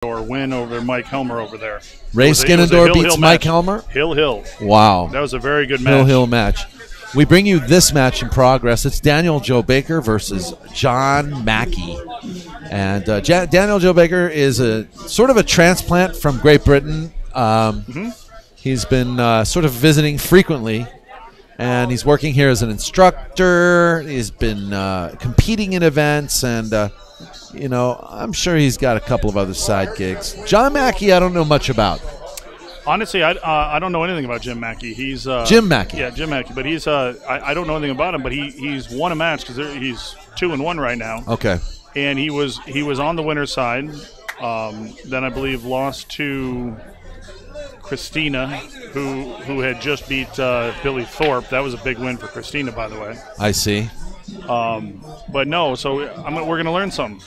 or win over Mike Helmer over there. Ray Skinandor beats Mike Helmer? Hill. Wow. That was a very good match. Hill match. We bring you this match in progress. It's Daniel Joe Baker versus John Mackey. And Daniel Joe Baker is a sort of a transplant from Great Britain. He's been sort of visiting frequently, and he's working here as an instructor. He's been competing in events, and I'm sure he's got a couple of other side gigs. John Mackey, I don't know much about. Honestly, I don't know anything about Jim Mackey. He's Jim Mackey. Yeah, Jim Mackey. But he's I don't know anything about him. But he's won a match because he's 2-1 right now. Okay. And he was on the winner's side. Then I believe lost to Christina, who had just beat Billy Thorpe. That was a big win for Christina, by the way. I see. But no, so we're going to learn something.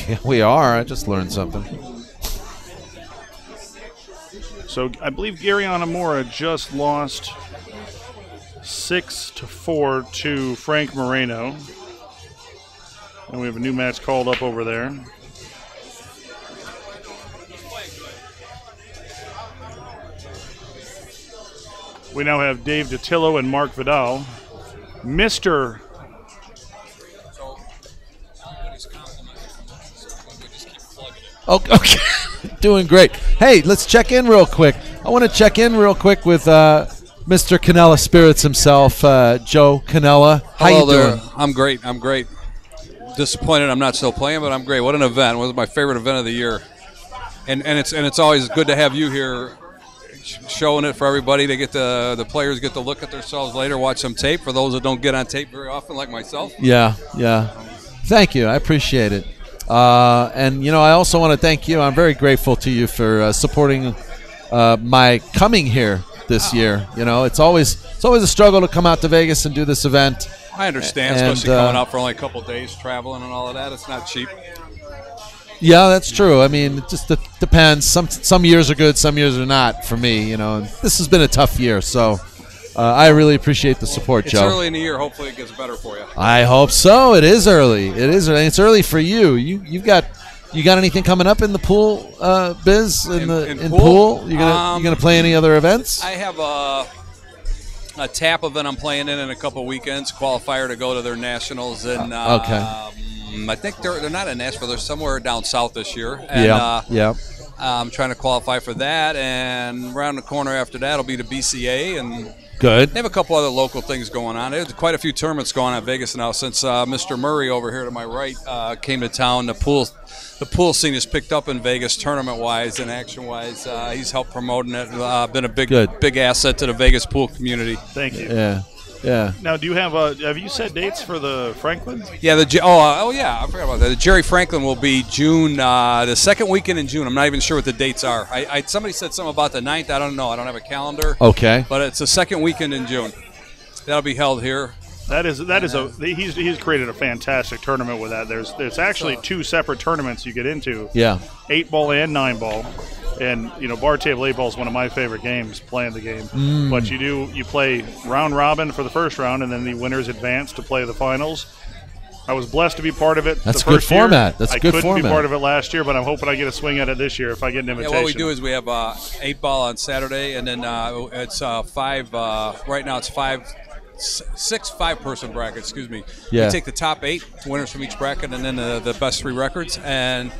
Yeah, we are. I just learned something. So I believe Gary Onamura just lost 6-4 to Frank Moreno. And we have a new match called up over there. We now have Dave DiTillo and Mark Vidal. Mr. Okay. Doing great. Hey, let's check in real quick. I want to check in real quick with Mr. Canella Spirits himself, Joe Canella. How Hello you there. doing? I'm great. Disappointed I'm not still playing, but I'm great. What an event. It was my favorite event of the year. And it's always good to have you here showing it for everybody. They get the players get to look at themselves later, watch some tape for those that don't get on tape very often like myself. Yeah. Thank you. I appreciate it. And I also want to thank you. I'm very grateful to you for supporting my coming here this year. It's always a struggle to come out to Vegas and do this event. I understand, especially coming out for only a couple of days, traveling and all of that. It's not cheap. Yeah, that's true. I mean, it just depends. Some years are good, some years are not for me. And this has been a tough year, so I really appreciate the support, Joe. It's early in the year. Hopefully, it gets better for you. I hope so. It is early. It's early for you. You got anything coming up in the pool biz in pool? You gonna play any other events? I have a tap event I'm playing in a couple of weekends. Qualifier to go to their nationals and okay. I think they're not in Nashville. They're somewhere down south this year. And, yeah. I'm trying to qualify for that, and around the corner after that will be the BCA, and good. They have a couple other local things going on. There's quite a few tournaments going on in Vegas now since Mr. Murray over here to my right came to town. The pool scene is picked up in Vegas tournament-wise and action-wise. He's helped promoting it. Been a big asset to the Vegas pool community. Thank you. Yeah. Now, do you have you set dates for the Franklin? Yeah. Yeah. I forgot about that. The Jerry Franklin will be June, the second weekend in June. I'm not even sure what the dates are. Somebody said something about the 9th. I don't know. I don't have a calendar. Okay. But it's the second weekend in June. That'll be held here. He's created a fantastic tournament with that. There's actually two separate tournaments you get into. Yeah. 8-ball and 9-ball. And bar table 8-ball is one of my favorite games, playing the game. But you play round robin for the first round, and then the winners advance to play the finals. I was blessed to be part of it. That's a good format. That's a good format. I couldn't be part of it last year, but I'm hoping I get a swing at it this year if I get an invitation. Yeah, what we do is we have 8-ball on Saturday, and then it's 5. Right now it's 5-person bracket. Excuse me. Yeah. We take the top 8 winners from each bracket, and then the best 3 records, and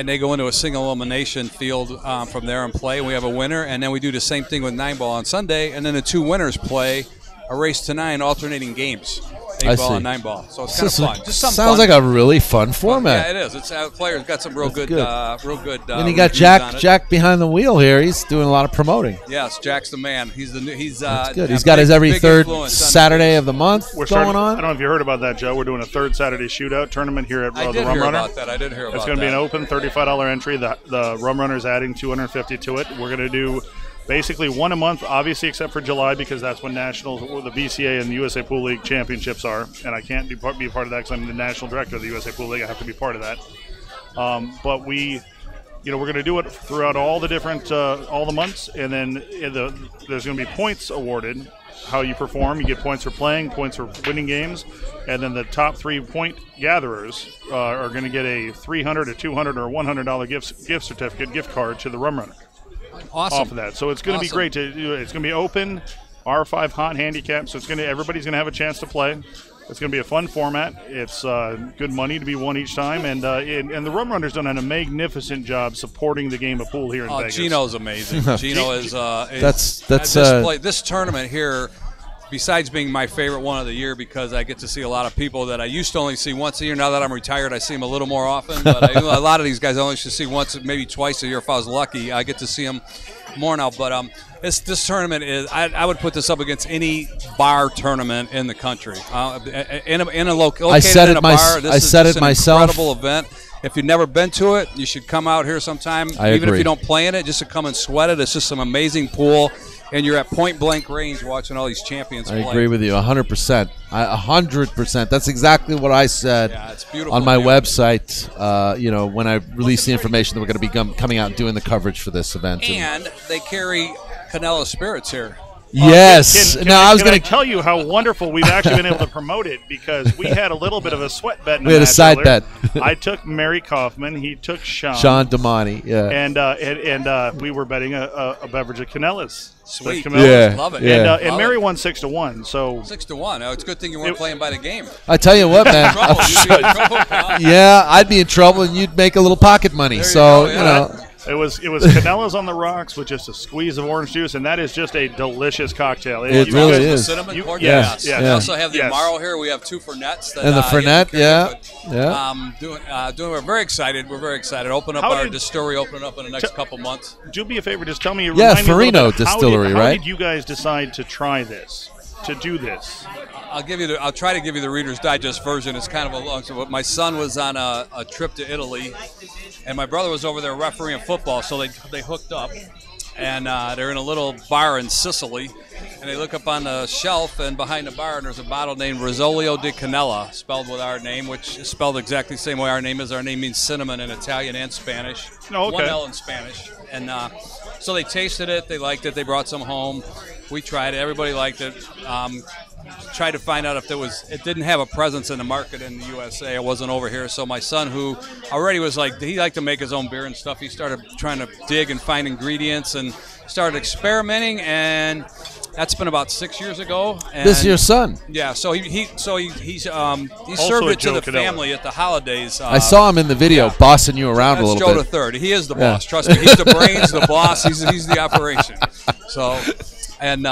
they go into a single elimination field from there and play. We have a winner, and then we do the same thing with 9-ball on Sunday, and then the 2 winners play a race to 9 alternating games. 8-ball and 9-ball. So it's kind of fun. Just something sounds fun. like a really fun format. Yeah, it is. It's players got some real good. And you got Jack behind the wheel here. He's doing a lot of promoting. Yes, Jack's the man. He's That's good. He's got his every third Saturday of the month going on. I don't know if you heard about that, Joe. We're doing a third Saturday shootout tournament here at the Rum Runner. I did hear about that. It's going to be an open $35 entry. The Rum Runner's adding $250 to it. We're going to do basically one a month, obviously, except for July because that's when nationals, the BCA and the USA Pool League championships are, and I can't be a part of that because I'm the national director of the USA Pool League. I have to be part of that. But we're going to do it throughout all the different all the months, and then there's going to be points awarded how you perform. You get points for playing, points for winning games, and then the top 3 point gatherers are going to get a $300, a $200, or $100 gift certificate, gift card to the Rum Runner. Awesome. Off of that. So it's going to be great to do. It's going to be open, R5 hot handicap, so everybody's going to have a chance to play. It's going to be a fun format. It's good money to be won each time, and the Rum Runner's done a magnificent job supporting the game of pool here in Vegas. Gino's amazing. Gino is this tournament here. Besides being my favorite one of the year, because I get to see a lot of people that I used to only see once a year. Now that I'm retired, I see them a little more often. But a lot of these guys I only should see once, maybe twice a year if I was lucky. I get to see them more now. But this tournament is, I would put this up against any bar tournament in the country. In a location, I said in a bar. I said it myself. Incredible event. If you've never been to it, you should come out here sometime. Even if you don't play in it, just to come and sweat it. It's just some amazing pool. And you're at point-blank range watching all these champions play. I agree with you 100%. 100%. That's exactly what I said on my website, when I released the information that we're going to be coming out and doing the coverage for this event. And they carry Canella Spirits here. Yes. Can I tell you how wonderful we've actually been able to promote it, because we had a little bit of a sweat bet. We had a side bet. I took Mary Kaufman. He took Sean Damani. Yeah. And we were betting a beverage of Canella's. Sweet. Yeah. Love it. Yeah. And Mary won 6-1. So 6-1. Oh, it's a good thing you weren't playing by the game. I tell you what, man. You'd be in trouble. Yeah, I'd be in trouble, and you'd make a little pocket money. It was Canella's on the rocks with just a squeeze of orange juice, and that is just a delicious cocktail. It really is. Cinnamon cordial. Yes. We also have the Amaro here. We have 2 Fernets. And the Fernet, We're very excited. We're very excited. Our distillery opening up in the next couple months. Do me a favor. Just tell me. MORENO Distillery, how right? Did you guys decide to try this? To do this? I'll try to give you the Reader's Digest version. It's kind of a long story. My son was on a trip to Italy, and my brother was over there refereeing football, so they hooked up, and they're in a little bar in Sicily, and they look up on the shelf, and behind the bar, and there's a bottle named Risolio di Canella, spelled with our name, which is spelled exactly the same way our name is. Our name means cinnamon in Italian and Spanish. Oh, okay. 1 L in Spanish. And so they tasted it. They liked it. They brought some home. We tried it. Everybody liked it. Tried to find out if it didn't have a presence in the market in the USA. It wasn't over here. So my son, who already was he liked to make his own beer and stuff, he started trying to dig and find ingredients and started experimenting, and that's been about 6 years ago. And this is your son? Yeah. So he served it to the family at the holidays. I saw him in the video bossing you around a little bit. That's Joe III. He is the boss. Trust me. He's the brains, the boss. He's the operation. So, and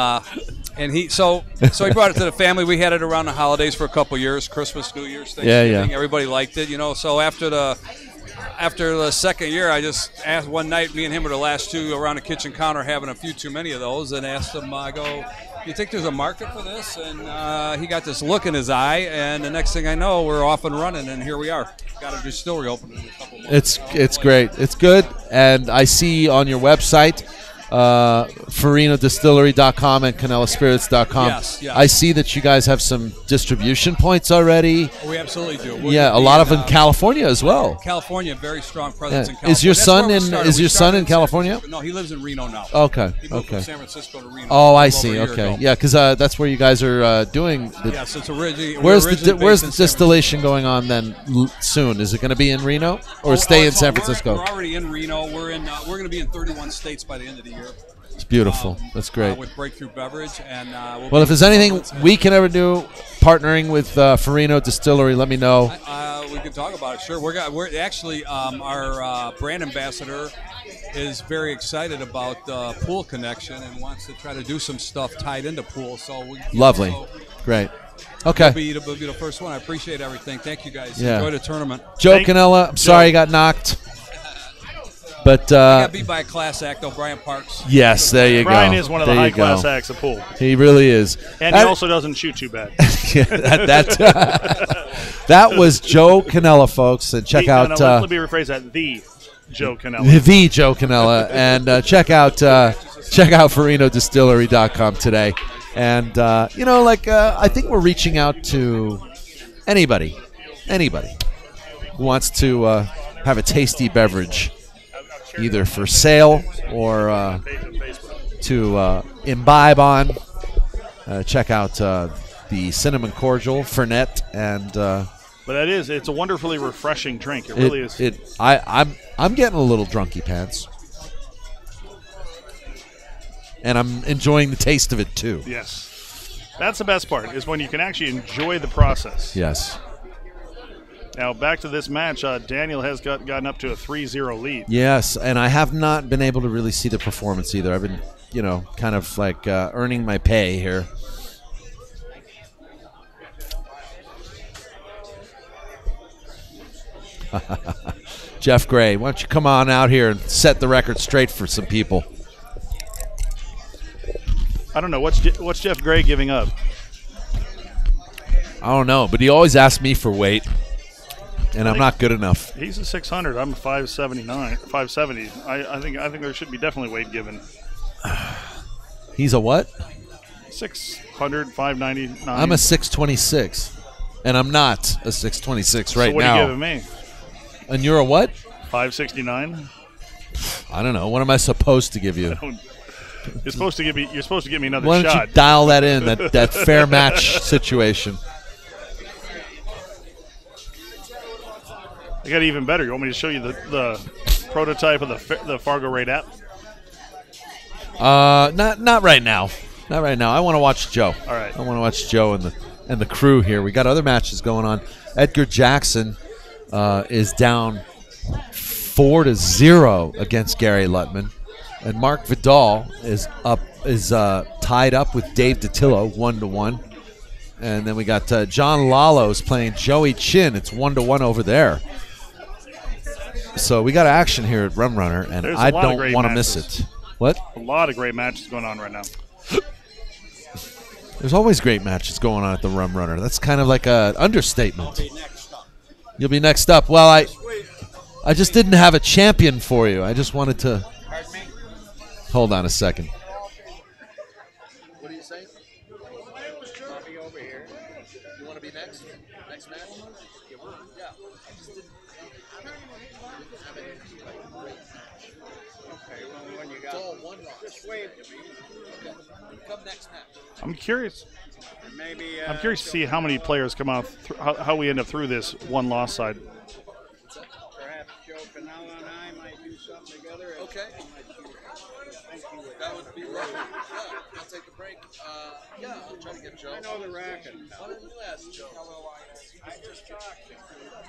he brought it to the family. We had it around the holidays for a couple years, Christmas, New Year's, Thanksgiving. Everybody liked it, So after the second year, I just asked one night, me and him were the last 2 around the kitchen counter having a few too many of those, and asked him, I go, you think there's a market for this? And he got this look in his eye, and the next thing I know, we're off and running, and here we are. Got a distillery open in a couple months. It's great. It's good, and I see on your website, ForinoDistillery.com and CanellaSpirits.com. Yes. I see that you guys have some distribution points already. We absolutely do. A lot of them in California as well. California, very strong presence in California. Is your son in California? No, he lives in Reno now. Okay. He moved from San Francisco to Reno. Oh, I see. Okay. Yeah, because that's where you guys are doing. Yes, it's originally. Where's the distillation going on then soon? Is it going to be in Reno or stay in San Francisco? We're already in Reno. We're going to be in 31 states by the end of the year. It's beautiful. That's great. With Breakthrough Beverage, and well, if there's anything we can ever do partnering with MORENO Distillery, let me know. We can talk about it. Sure. We're actually our brand ambassador is very excited about the pool connection and wants to try to do some stuff tied into pool. So lovely, great. Okay. It'll be the first one. I appreciate everything. Thank you guys. Enjoy the tournament. Joe Canella, I'm sorry you got knocked. But I got beat by a class act, though, Brian Parks. Yes, there you go. Brian is one of the high-class acts of pool. He really is. And he also doesn't shoot too bad. That was Joe Canella, folks. And check out. Let me rephrase that. The Joe Canella. The Joe Canella. And check out ForinoDistillery.com today. And, I think we're reaching out to anybody who wants to have a tasty beverage, either for sale or to imbibe on. check out the cinnamon cordial, Fernet, and But it's a wonderfully refreshing drink. It really is. I'm getting a little drunky pants, and I'm enjoying the taste of it too. Yes, that's the best part, is when you can actually enjoy the process. Yes. Now back to this match. Daniel has gotten up to a 3-0 lead. Yes, and I have not been able to really see the performance either. I've been, kind of like earning my pay here. Jeff Gray, why don't you come on out here and set the record straight for some people? I don't know. What's Jeff Gray giving up? I don't know, but he always asks me for weight, and I'm not good enough. He's a 600. I'm a 570. I think there should be definitely weight given. He's a what? 600, 599. I'm a 626, and I'm not a 626 right now. So what are you giving me? And you're a what? 569. I don't know. What am I supposed to give you? You're supposed to give me another shot. Why don't you dial that in, that fair match situation? I got even better. You want me to show you the prototype of the Fargo Rate app? Not right now. Not right now. I want to watch Joe. All right. I want to watch Joe and the crew here. We got other matches going on. Edgar Jackson is down 4-0 against Gary Luttman, and Mark Vidal is tied up with Dave DiTillo 1-1, and then we got John Lalo's playing Joey Chin. It's 1-1 over there. So we got action here at Rum Runner, and I don't want to miss it. What? A lot of great matches going on right now. There's always great matches going on at the Rum Runner. That's kind of like an understatement. You'll be next up. Well, I just didn't have a champion for you. I just wanted to. Hold on a second. What do you say? I'll be over here. You want to be next? Next match? Yeah. I just didn't have any great match. Okay, well, when you got it's all one rock. Just wait. Okay. Come next match. I'm curious. I'm curious to see how many players come out, how we end up through this one-loss side. Perhaps Joe Canella and I might do something together. Okay. That would be right. Yeah, I'll take a break. Yeah, I'll try to get Joe. I know the racket. Why don't you ask Joe? I just talked to him.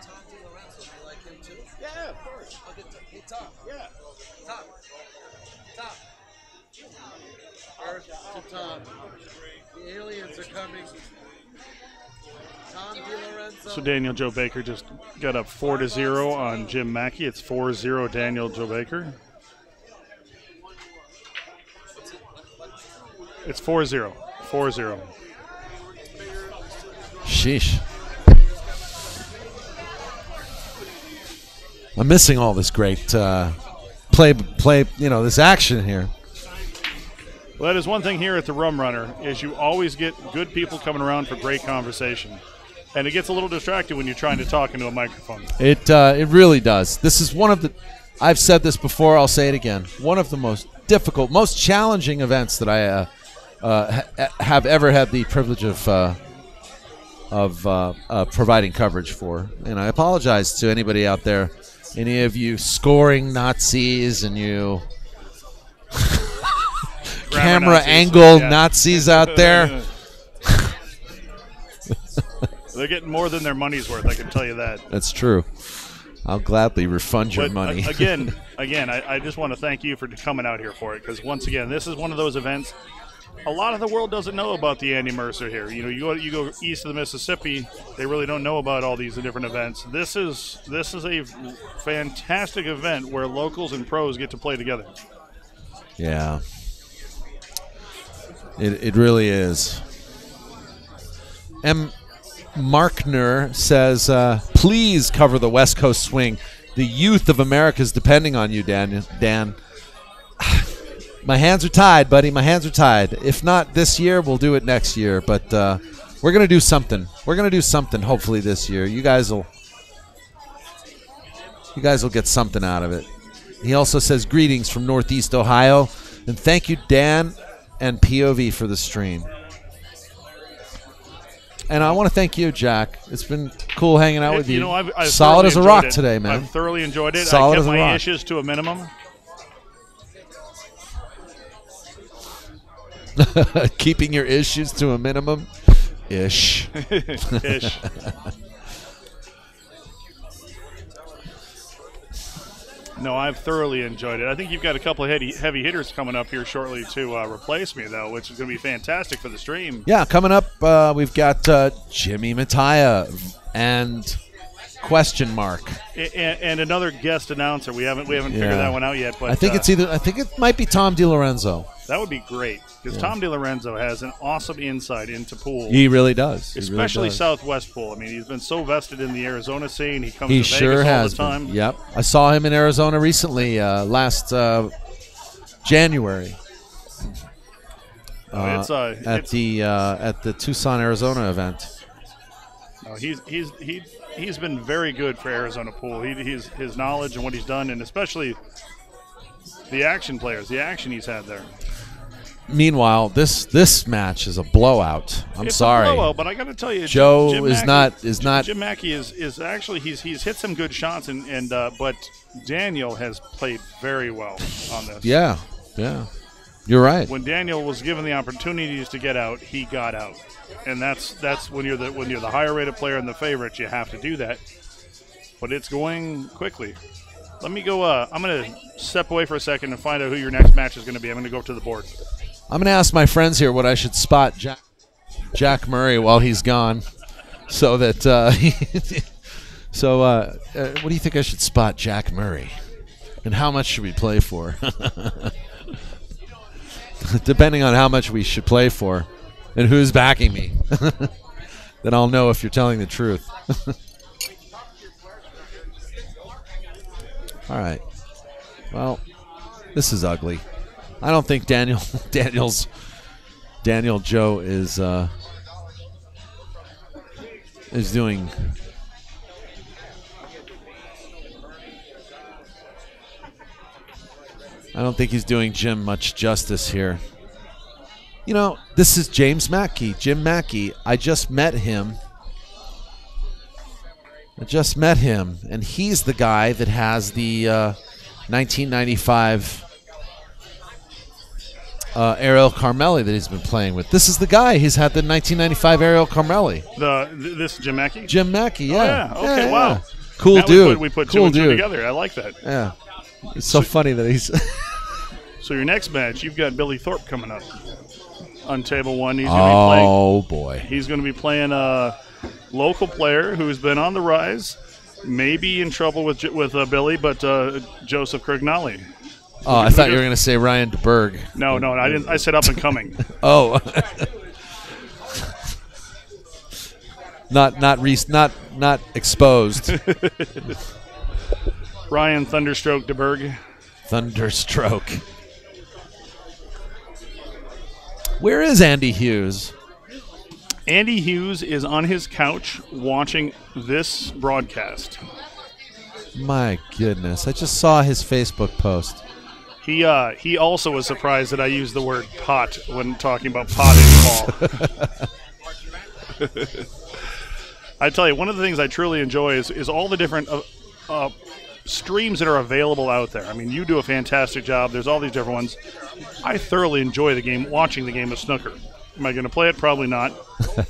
Tom DiLorenzo, you like him too? Yeah, of course. I'll get to Hey, Tom. Yeah. Tom. First to Tom. The aliens are coming. Tom DiLorenzo. So Daniel Joe Baker just got up 4-0 on Jim Mackey. It's 4-0 Daniel Joe Baker. It's 4-0. 4-0. Sheesh. I'm missing all this great play, this action here. Well, that is one thing here at the Rum Runner, is you always get good people coming around for great conversation. And it gets a little distracting when you're trying to talk into a microphone. It really does. This is one of the, I've said this before, I'll say it again, one of the most difficult, most challenging events that I have ever had the privilege of providing coverage for. And I apologize to anybody out there, any of you scoring Nazis and you camera Nazis, angle yeah. Nazis out there. They're getting more than their money's worth, I can tell you that. That's true. I'll gladly refund your But money. Again, I just want to thank you for coming out here for it, because once again, this is one of those events. A lot of the world doesn't know about the Andy Mercer here. You know, you go east of the Mississippi, they really don't know about all these different events. This is a fantastic event where locals and pros get to play together. Yeah. It really is. M. Markner says, please cover the West Coast swing. The youth of America is depending on you, Dan. My hands are tied, buddy. My hands are tied. If not this year, we'll do it next year. But we're going to do something. We're going to do something hopefully this year. You guys will get something out of it. He also says, greetings from Northeast Ohio. And thank you, Dan and POV, for the stream. And I want to thank you, Jack. It's been cool hanging out with you. You know, I've solid as a rock it. today, man. I've thoroughly enjoyed it. Solid I kept as a my rock. issues to a minimum. Keeping your issues to a minimum. Ish. Ish. No, I've thoroughly enjoyed it. I think you've got a couple of heavy hitters coming up here shortly to replace me, though, which is going to be fantastic for the stream. Yeah, coming up, we've got Jimmy Mattia and question mark. And another guest announcer. We haven't figured that one out yet. But I think it might be Tom DiLorenzo. That would be great because Tom DiLorenzo has an awesome insight into pool. He really does. Especially Southwest pool. I mean, he's been so vested in the Arizona scene. He comes He to sure Vegas has all the time. been. Yep. I saw him in Arizona recently, last January. At the Tucson, Arizona event. He's been very good for Arizona pool. His knowledge and what he's done, and especially the action players, the action he's had there. Meanwhile, this match is a blowout. It's sorry, a blowout, but I got to tell you, Joe Jim is Mackey, not. Jim Mackey is actually he's hit some good shots, but Daniel has played very well on this. Yeah. You're right. When Daniel was given the opportunities to get out, he got out, and that's when you're the higher rated player and the favorite, you have to do that. But it's going quickly. Let me go. I'm going to step away for a second and find out who your next match is going to be. I'm going to go up to the board. I'm going to ask my friends here what I should spot Jack Murray while he's gone, so that. What do you think I should spot Jack Murray, and how much should we play for? Depending on how much we should play for, and who's backing me, then I'll know if you're telling the truth. All right. Well, this is ugly. I don't think Daniel Joe is doing. I don't think he's doing Jim much justice here. You know, this is Jim Mackey. I just met him, and he's the guy that has the 1995 Ariel Carmelli that he's been playing with. This is the guy. He's had the 1995 Ariel Carmelli. This Jim Mackey? Jim Mackey, yeah. Oh, yeah. Okay, wow. Yeah. Cool now dude. We put cool two and two dude. together. I like that. Yeah. It's so funny that he's... So your next match, you've got Billy Thorpe coming up on table one. He's going boy. He's going to be playing a local player who's been on the rise, maybe in trouble with Billy, but Joseph Crignali. Oh, I thought you were going to say Ryan DeBerg. No, I didn't. I said up and coming. Oh. not exposed. Ryan Thunderstroke DeBerg. Thunderstroke. Where is Andy Hughes? Andy Hughes is on his couch watching this broadcast. My goodness. I just saw his Facebook post. He also was surprised that I used the word pot when talking about potting ball. I tell you, one of the things I truly enjoy is all the different streams that are available out there. I mean, you do a fantastic job. There's all these different ones. I thoroughly enjoy the game, watching the game of snooker. Am I going to play it? Probably not,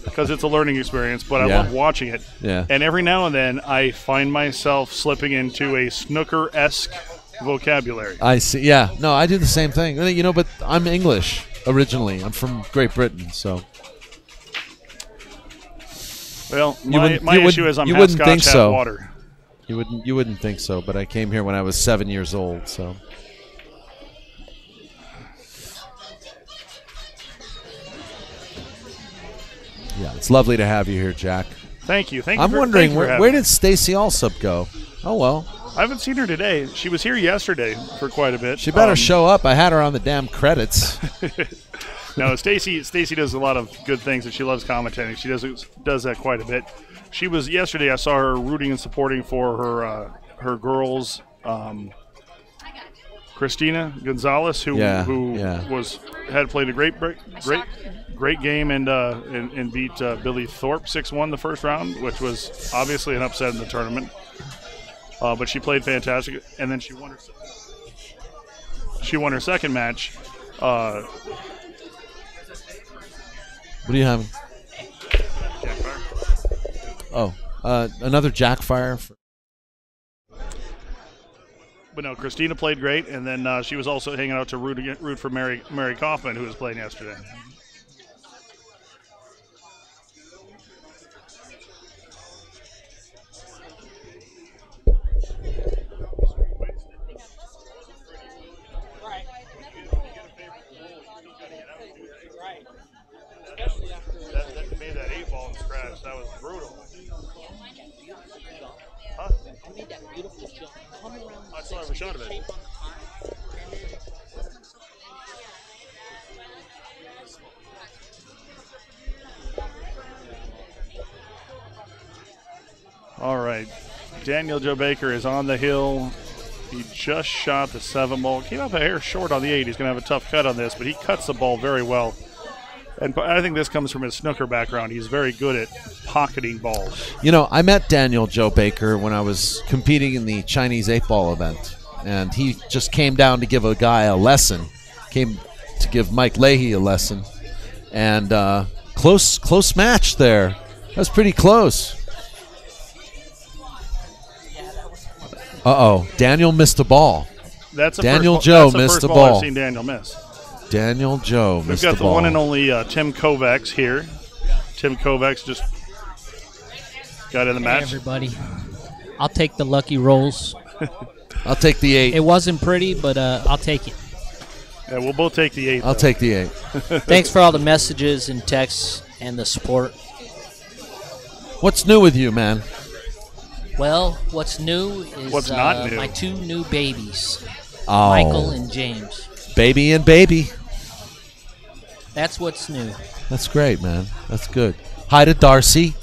because it's a learning experience, but I love watching it. Yeah. And every now and then, I find myself slipping into a snooker-esque vocabulary. I see. Yeah. No, I do the same thing. You know, but I'm English originally. I'm from Great Britain, so. Well, my issue is I'm half Scotch, half water. You wouldn't think so, but I came here when I was 7 years old, so. Yeah, it's lovely to have you here, Jack. Thank you. I'm wondering, where did Stacy Alsop go? Oh, well. I haven't seen her today. She was here yesterday for quite a bit. She better show up. I had her on the damn credits. No, Stacy does a lot of good things, and she loves commentating. She does that quite a bit. She was yesterday. I saw her rooting and supporting for her girls, Christina Gonzalez, who had played a great game and beat Billy Thorpe 6-1 the first round, which was obviously an upset in the tournament. But she played fantastic, and then she won her second match. What are you having? Oh, another Jackfire. But no, Christina played great, and then she was also hanging out to root for Mary Kaufman, who was playing yesterday. That made that 8-ball scratch. That was brutal. Huh? I made that beautiful jump. Come around. I saw every shot of it. All right. Daniel Joe Baker is on the hill. He just shot the 7-ball. Came up a hair short on the 8. He's going to have a tough cut on this, but he cuts the ball very well. And I think this comes from his snooker background. He's very good at pocketing balls. You know, I met Daniel Joe Baker when I was competing in the Chinese 8-ball event, and he just came down to give a guy a lesson, came to give Mike Leahy a lesson, and close match there. That was pretty close. Uh-oh, Daniel missed a ball. Daniel Joe missed the ball. I've seen Daniel miss. Daniel Joe missed the ball. We've got the one and only Tim Kovacs here. Tim Kovacs just got in the match. Hey, everybody. I'll take the lucky rolls. I'll take the 8. It wasn't pretty, but I'll take it. Yeah, we'll both take the 8. I'll take the 8. Thanks for all the messages and texts and the support. What's new with you, man? Well, what's new is what's not new? My 2 new babies, Oh. Michael and James. Baby and baby. That's what's new. That's great, man. That's good. Hi to Darcy.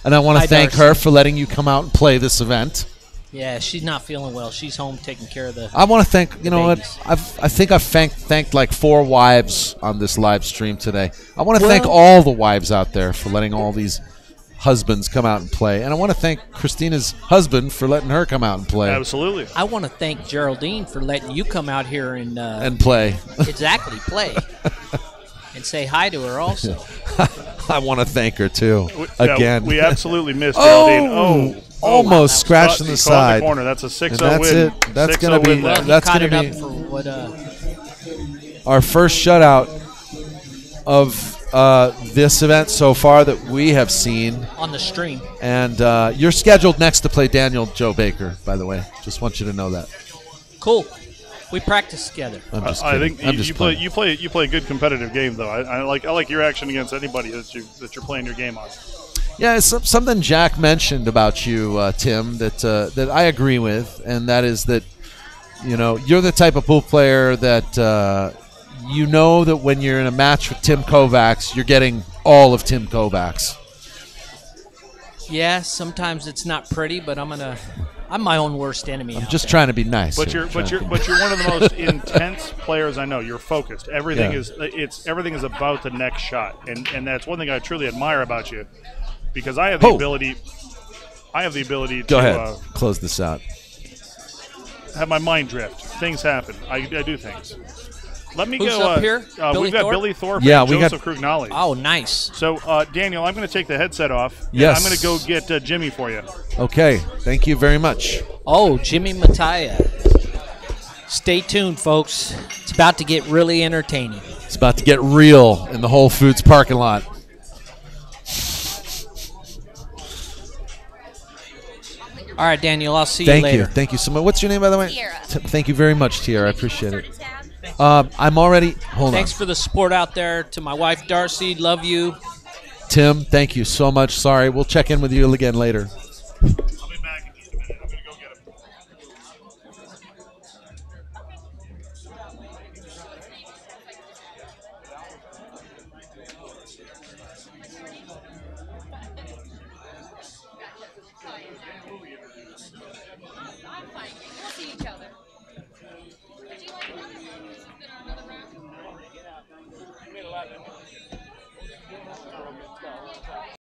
And I want to thank Darcy. her for letting you come out and play this event. Yeah, she's not feeling well. She's home taking care of the I want to thank, you know babies. what, I think I've thanked like 4 wives on this live stream today. I want to thank all the wives out there for letting all these husbands come out and play. And I want to thank Christina's husband for letting her come out and play. Absolutely. I want to thank Geraldine for letting you come out here and play. Exactly, play. And say hi to her also. I want to thank her, too, again. We absolutely missed Geraldine. Almost scratched in the side. In the corner. That's a 6-0 and that's win. It. That's going to be Well, that's going to be for what, our first shutout of this event so far that we have seen on the stream. And you're scheduled next to play Daniel Joe Baker, by the way. Just want you to know that. Cool. We practice together. I'm just I kidding. think you play a good competitive game though. I like your action against anybody that you're playing your game on. Yeah, it's something Jack mentioned about you, Tim, that I agree with, and that is that you're the type of pool player that you know that when you're in a match with Tim Kovacs, you're getting all of Tim Kovacs. Yeah, sometimes it's not pretty, but I'm my own worst enemy. I'm just trying to be nice. But you're one of the most intense players I know. You're focused. Everything is about the next shot, and that's one thing I truly admire about you, because I have the ability. Go ahead. Close this out. Have my mind drift. Things happen. I do things. Let me Who's go. up here? We've got Billy Thorpe Yeah, and we Joseph Krugnali. Oh, nice. So, Daniel, I'm going to take the headset off. Yes. I'm going to go get Jimmy for you. Okay. Thank you very much. Oh, Jimmy Mattia. Stay tuned, folks. It's about to get really entertaining. It's about to get real in the Whole Foods parking lot. All right, Daniel, I'll see you later. Thank you so much. What's your name, by the way? Tiara. Thank you very much, Tiara. I appreciate it. I'm already. Hold Thanks on. for the support out there. To my wife, Darcy, love you. Tim, thank you so much. Sorry. We'll check in with you again later.